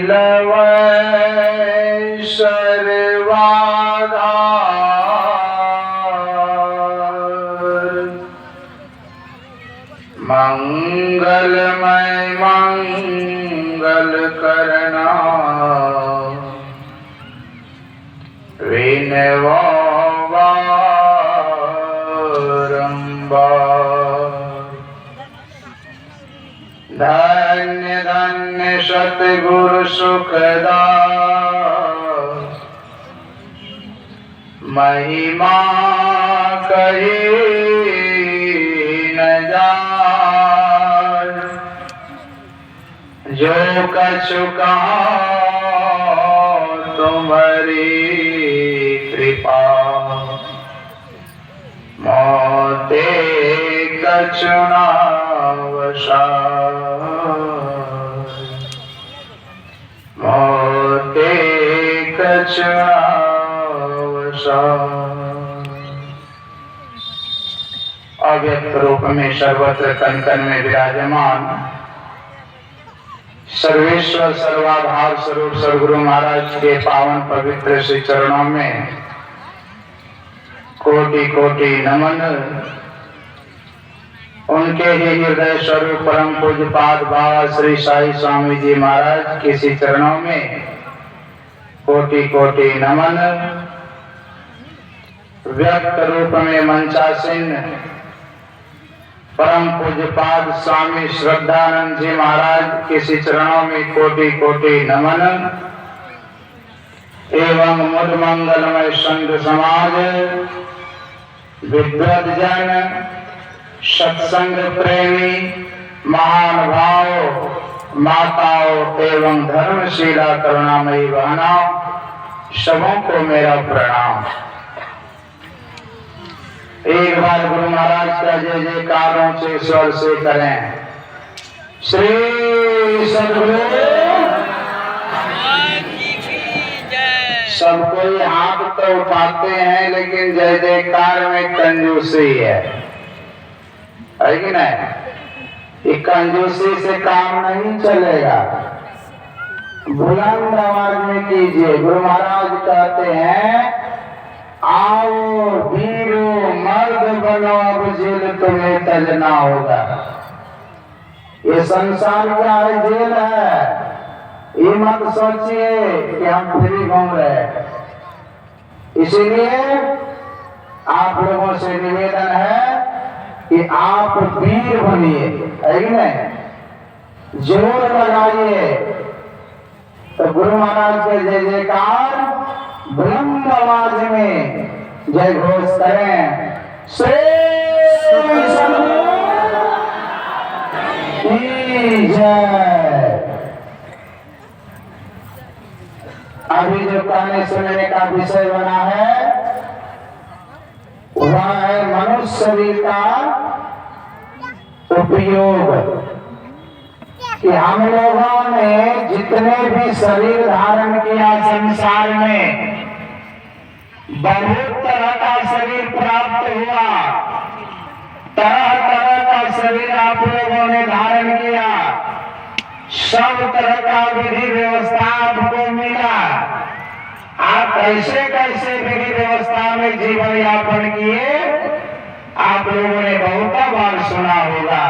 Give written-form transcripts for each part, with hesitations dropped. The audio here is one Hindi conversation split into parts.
नीलवै सर्वाधार मंगलमय मंगल करना विनवो बारंबार। धन्य धन्य सतगुरु सुखदास महिमा कही न जाय। जो कछु कहा तुम्हारी कृपा मोते कछु न वसाय। मोते कछु न वसाय। अव्यक्त रूप में सर्वत्र कण कण में विराजमान सर्वेश्वर सर्वाधार स्वरूप सद्गुरु महाराज के पावन पवित्र श्री चरणों में कोटि कोटि नमन। उनके ही हृदय स्वरूप परम पूज्यपाद बाबा श्री साई स्वामी जी महाराज के श्री चरणों में कोटि कोटि नमन। व्यक्त रूप में मंचासीन परम पूज्यपाद स्वामी श्रद्धानंद जी महाराज के श्री चरणों में कोटि कोटि नमन। एवं मुद मंगलमय संत समाज विद्वत जन सत्संग प्रेमी महानुभाव माताओं एवं धर्मशीला करुणामयी बहनों सबों को मेरा प्रणाम। एक बार गुरु महाराज का जय जयकारों से स्वर से करें। श्री सद्गुरु सब कोई हाथ तो उठाते हैं लेकिन जय जयकार में कंजूसी है कि नहीं? ये कंजूसी से काम नहीं चलेगा। बुलंद आवाज में कीजिए। गुरु महाराज कहते हैं आओ वीरो मर्द बनो अब जेल तुम्हें तजना होगा। ये संसार का जेल है। ये मत सोचिए कि हम फ्री घूम रहे। इसीलिए आप लोगों से निवेदन है कि आप वीर बनिए, है कि नहीं? जोर लगाइए तो गुरु महाराज के जय जयकार बुलंद आवाज में जय घोष करें। श्री सद्गुरु की जय। अभी जो कहने सुनने का विषय बना है वह है मनुष्य शरीर का उपयोग। कि हम लोगों ने जितने भी शरीर धारण किया संसार में बहुत तरह का शरीर प्राप्त हुआ। तरह तरह का शरीर आप लोगों ने धारण किया। सब तरह का विधि व्यवस्था आपको मिला। आप कैसे कैसे विधि व्यवस्था में जीवन यापन किए आप लोगों ने बहुत बार सुना होगा।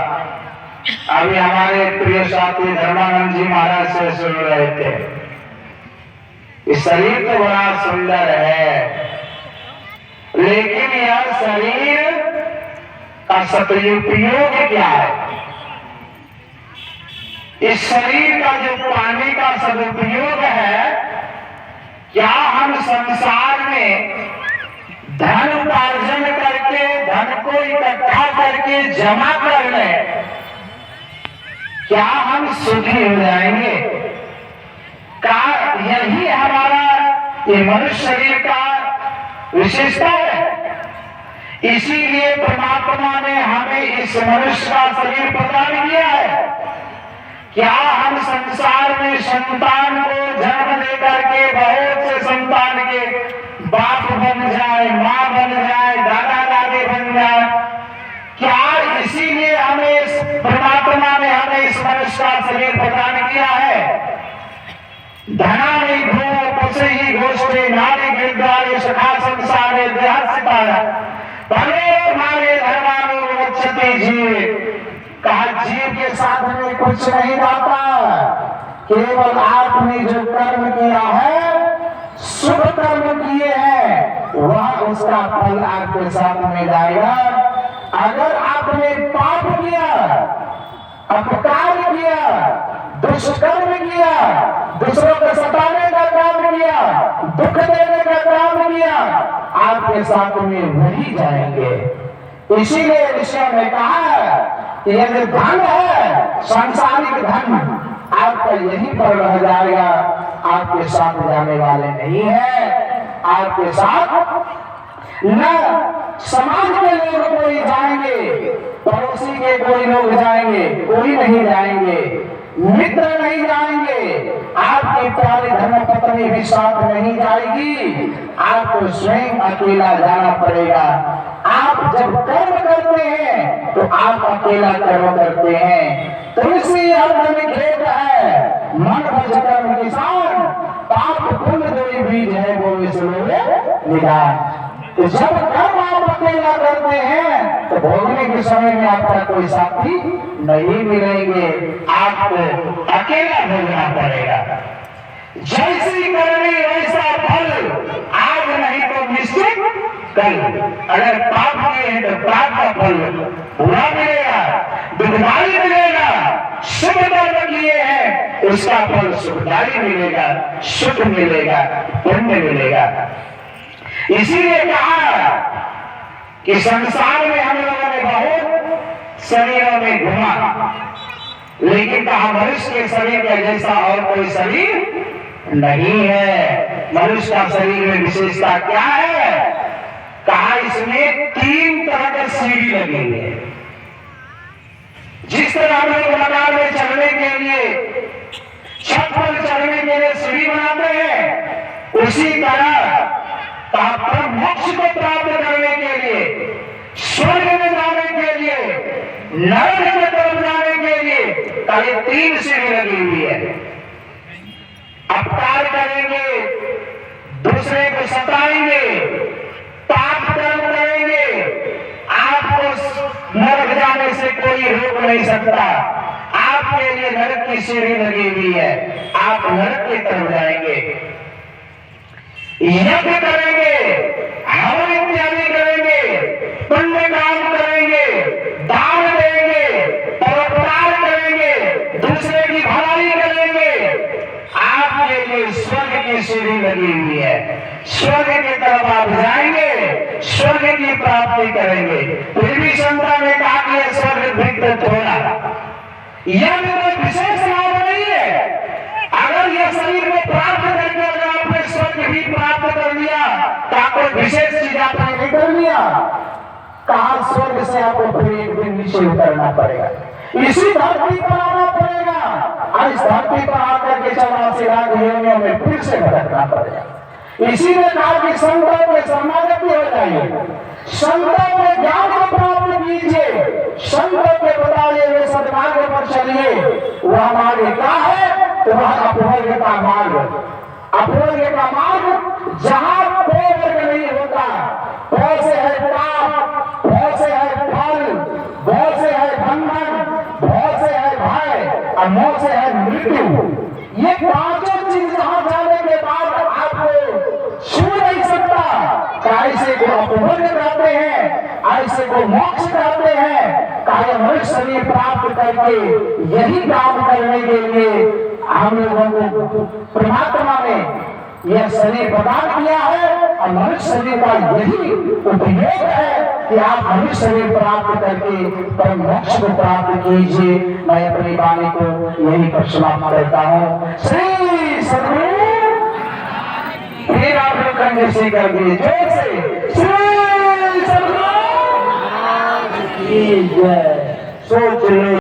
अभी हमारे प्रिय साथी धर्मानंद जी महाराज से सुन रहे थे। इस शरीर तो बड़ा सुंदर है लेकिन यह शरीर का सदुपयोग क्या है? इस शरीर का जो पानी का सदुपयोग है, क्या हम संसार में धन उपार्जन करके धन को इकट्ठा करके जमा कर लें, क्या हम सुखी हो जाएंगे? का यही हमारा ये मनुष्य शरीर का विशेषता है। इसीलिए परमात्मा ने हमें इस मनुष्य का शरीर प्रदान किया है। क्या हम संसार में संतान को जन्म देकर के बहुत से संतान के बाप बन जाए, माँ बन जाए, दादा दादी बन जाए? क्या इसीलिए हमें परमात्मा ने हमें इस मनुष्य का शरीर प्रदान किया है? धनानि भूमौ पुंसि गोष्ठे नारी गिरद्वारे सखा संसारे देहासिताय भले मारे धर्मानु मोक्षते जीव। कहा जीव के साथ में कुछ नहीं जाता, केवल आपने जो कर्म किया है, शुभ कर्म किए हैं, वह उसका फल आपके साथ में जाएगा। अगर आपने पाप किया, अपकार किया, दुष्कर्म किया, दूसरों को सताने का काम किया, दुख देने का काम किया, आपके साथ में वही जाएंगे। इसीलिए ऋषियों ने कहा कि यदि धन है, सांसारिक धन, आपका यहीं पर रह जाएगा, आपके साथ जाने वाले नहीं है। आपके साथ न समाज के लोग कोई जाएंगे, पड़ोसी के कोई लोग जाएंगे, कोई नहीं जाएंगे, मित्र नहीं जाएंगे, आपकी प्यारी धर्मपत्नी भी साथ नहीं जाएगी, आपको स्वयं अकेला जाना पड़ेगा। आप जब कर्म करते हैं तो आप अकेला कर्म करते हैं। तुलसी अर्थ में खेत है, मन भज कर्म किसान, पाप पुण्य दोई बीज है वो विष्णुवे निदान। तो जब कर्म आप अकेला करते हैं तो भोगने के समय में आपका कोई साथी नहीं मिलेंगे, आपको अकेला भोगना पड़ेगा। जैसी करनी वैसा फल, आज नहीं तो निश्चित कल। अगर पाप किए हैं तो पाप का फल बुरा मिलेगा, दुखदायी मिलेगा। शुभ कर्म किए हैं उसका फल सुखदायी मिलेगा, सुख मिलेगा, पुण्य मिलेगा। इसीलिए कहा कि संसार में हम लोगों ने बहुत शरीरों में घुमा, लेकिन कहा मनुष्य के शरीर के जैसा और कोई शरीर नहीं है। मनुष्य का शरीर में विशेषता क्या है? कहा इसमें 3 तरह की सीढ़ी लगी हुई है। जिस तरह हम लोग मकान में चढ़ने के लिए, छत पर चढ़ने के लिए सीढ़ी बनाते हैं, उसी तरह कहा मोक्ष को प्राप्त करने के लिए, स्वर्ग में जाने के लिए, नरक में तरफ जाने के लिए कहा 3 सीढ़ी लगी हुई है। अपकार करेंगे, दूसरे को सताएंगे, पाप कर्म करेंगे, आपको नरक जाने से कोई रोक नहीं सकता। आपके लिए नरक की सीढ़ी लगी हुई है, आप नरक की तरफ जाएंगे। यज्ञ करेंगे, हवन इत्यादि करेंगे, पुण्य काम करेंगे, दान देंगे, परोपकार करेंगे, दूसरे की भलाई करेंगे, आपके लिए स्वर्ग की सीढ़ी लगी हुई है। स्वर्ग की तरफ आप जाएंगे, स्वर्ग की प्राप्ति करेंगे। फिर भी संता ने कहा कि यह स्वर्ग भी थोड़ा, यह भी कोई विशेष लाभ नहीं है। अगर यह शरीर को प्राप्त करके अगर आपने स्वर्ग भी प्राप्त कर लिया तो आपको विशेष चीज आपने नहीं कर लिया। कहा स्वर्ग से आपको फिर एक दिन नीचे उतरना पड़ेगा, इसी धरती पर आना पड़ेगा। इस धरती पर आकर के 84 लाख योनियों में फिर से भटकना पड़ेगा। इसीलिए कहा कि संतों में शरणागति हो जाइए, संतों में ज्ञान को प्राप्त कीजिए, संतों के बताए हुए सद्मार्ग पर चलिए। वह मार्ग क्या है? तो वह अपवर्ग का मार्ग, अपवर्ग का मार्ग जहां कोई वर्ग नहीं होता। बहुत से है पाप, बहुत से है फल, बहुत से है बंधन, बहुत से है भय और बहुत से है मृत्यु। ये पांचों चीज जहां जाने के बाद आपको छू नहीं सकता। ऐसे को अपवर्ग कहते हैं, ऐसे को मोक्ष कहते हैं। कार्य मनुष्य शरीर प्राप्त करके यही काम करने के लिए हम लोगों को परमात्मा ने यह शरीर प्रदान किया है। और मनुष्य शरीर का यही उपयोग है कि आप मनुष्य शरीर प्राप्त करके परम मोक्ष को प्राप्त कीजिए। मैं अपनी वाणी को यही पर समाप्त करता हूँ। श्री सद्गुरु फिर आप लोग कंधे से कर दिए जोर से, श्री सद्गुरु की जय। सोच लो।